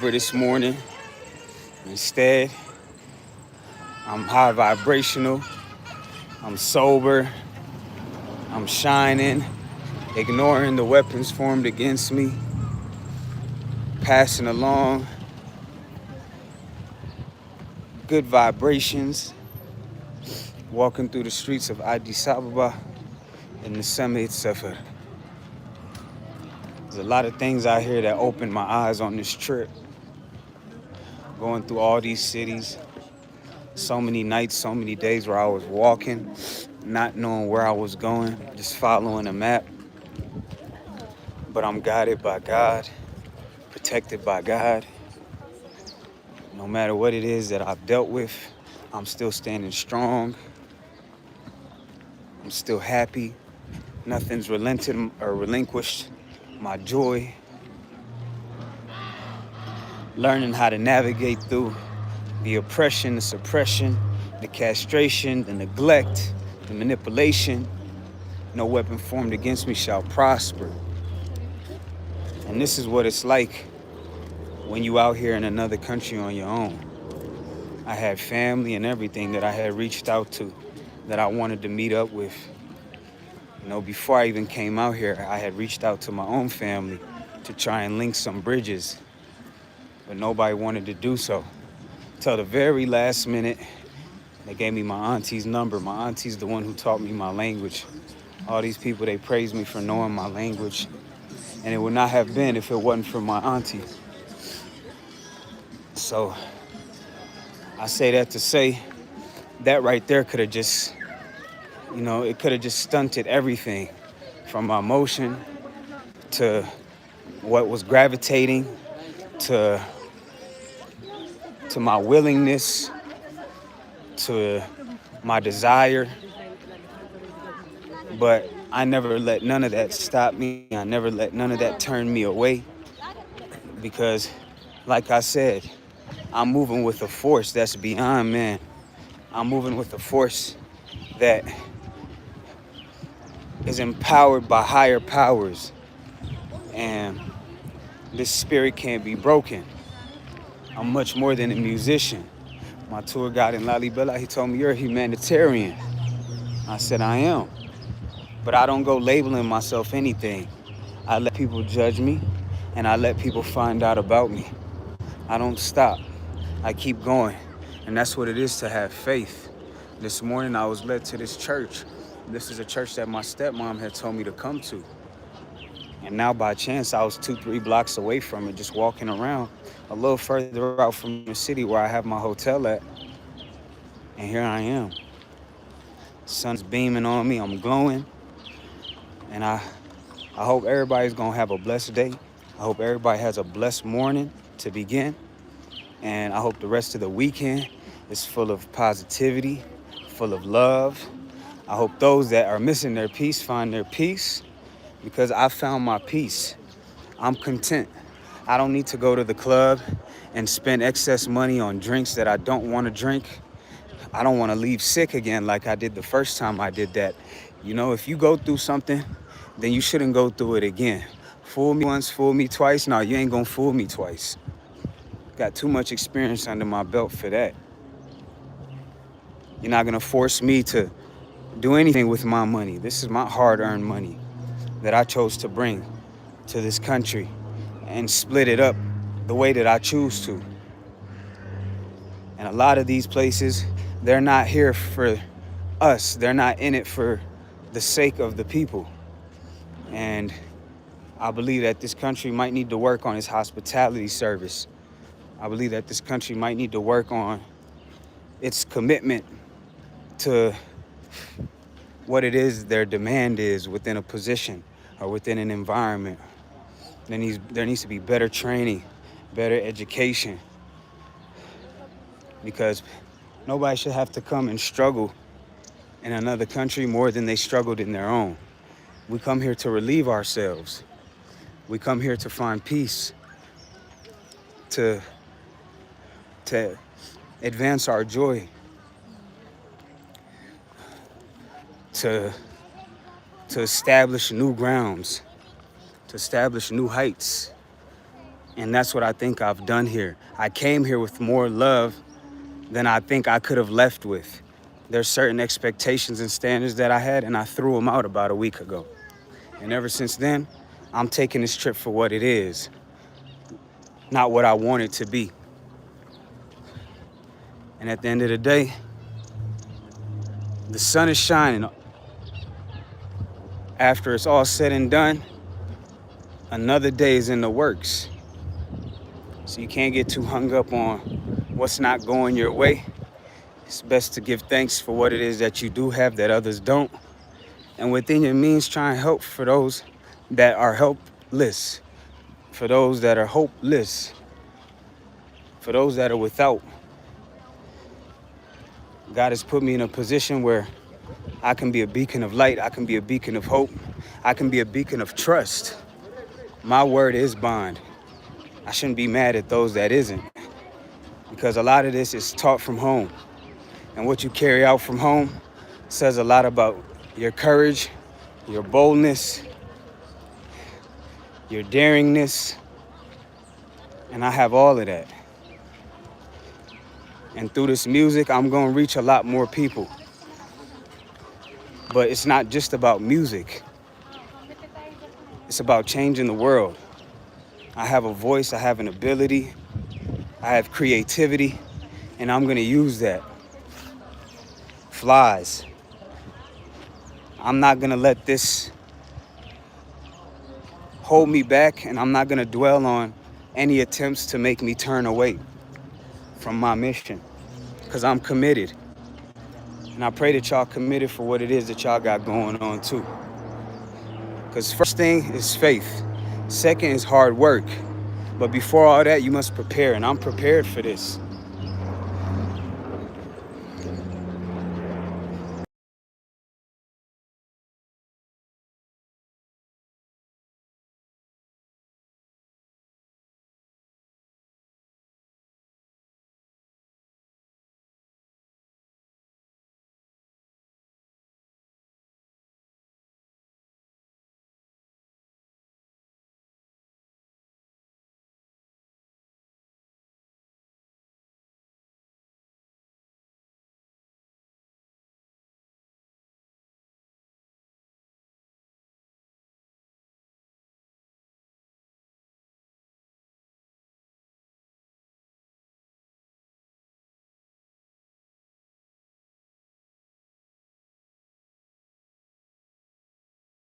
For this morning. Instead, I'm high vibrational, I'm sober, I'm shining, ignoring the weapons formed against me, passing along good vibrations, walking through the streets of Addis Ababa in the Summit Sefer. There's a lot of things out here that opened my eyes on this trip. Going through all these cities, so many nights, so many days where I was walking, not knowing where I was going, just following a map. But I'm guided by God, protected by God. No matter what it is that I've dealt with, I'm still standing strong. I'm still happy. Nothing's relented or relinquished my joy. Learning how to navigate through the oppression, the suppression, the castration, the neglect, the manipulation. No weapon formed against me shall prosper. And this is what it's like when you out here in another country on your own. I had family and everything that I had reached out to, that I wanted to meet up with. Before I even came out here, I had reached out to my own family to try and link some bridges, but nobody wanted to do so. Till the very last minute, they gave me my auntie's number. My auntie's the one who taught me my language. All these people, they praised me for knowing my language, and it would not have been if it wasn't for my auntie. So I say that to say that right there could have just, it could have just stunted everything from my emotion to what was gravitating to my willingness to my desire. But I never let none of that stop me. I never let none of that turn me away, because like I said, I'm moving with a force that's beyond man. I'm moving with a force that is empowered by higher powers, and this spirit can't be broken. I'm much more than a musician. My tour guide in Lalibela, he told me, "You're a humanitarian." I said, "I am." But I don't go labeling myself anything. I let people judge me, and I let people find out about me. I don't stop. I keep going. And that's what it is to have faith. This morning I was led to this church. This is a church that my stepmom had told me to come to. And now by chance I was 2-3 blocks away from it, just walking around a little further out from the city where I have my hotel at. And here I am. Sun's beaming on me, I'm glowing. And I hope everybody's gonna have a blessed day. I hope everybody has a blessed morning to begin. And I hope the rest of the weekend is full of positivity, full of love. I hope those that are missing their peace find their peace, because I found my peace. I'm content. I don't need to go to the club and spend excess money on drinks that I don't want to drink. I don't want to leave sick again like I did the first time I did that. If you go through something, then you shouldn't go through it again. Fool me once, fool me twice. No, you ain't gonna fool me twice. Got too much experience under my belt for that. You're not gonna force me to do anything with my money. This is my hard-earned money that I chose to bring to this country and split it up the way that I choose to. And a lot of these places, they're not here for us. They're not in it for the sake of the people. And I believe that this country might need to work on its hospitality service. I believe that this country might need to work on its commitment to what it is their demand is within a position or within an environment. There needs to be better training, better education, because nobody should have to come and struggle in another country more than they struggled in their own. We come here to relieve ourselves. We come here to find peace, to advance our joy, to establish new grounds, to establish new heights, And that's what I think I've done here. I came here with more love than I think I could have left with. There's certain expectations and standards that I had, and I threw them out about a week ago. And ever since then, I'm taking this trip for what it is, not what I want it to be. And at the end of the day, the sun is shining. After it's all said and done, another day is in the works. So you can't get too hung up on what's not going your way. It's best to give thanks for what it is that you do have that others don't. And within your means, try and help for those that are helpless, for those that are hopeless, for those that are without. God has put me in a position where I can be a beacon of light. I can be a beacon of hope. I can be a beacon of trust. My word is bond. I shouldn't be mad at those that isn't, because a lot of this is taught from home. And what you carry out from home says a lot about your courage, your boldness, your daringness. And I have all of that. And through this music, I'm going to reach a lot more people. But it's not just about music. It's about changing the world. I have a voice, I have an ability, I have creativity, and I'm going to use that. Flies. I'm not going to let this hold me back, and I'm not going to dwell on any attempts to make me turn away from my mission, because I'm committed. And I pray that y'all committed for what it is that y'all got going on too. Because first thing is faith. Second is hard work. But before all that, you must prepare, and I'm prepared for this.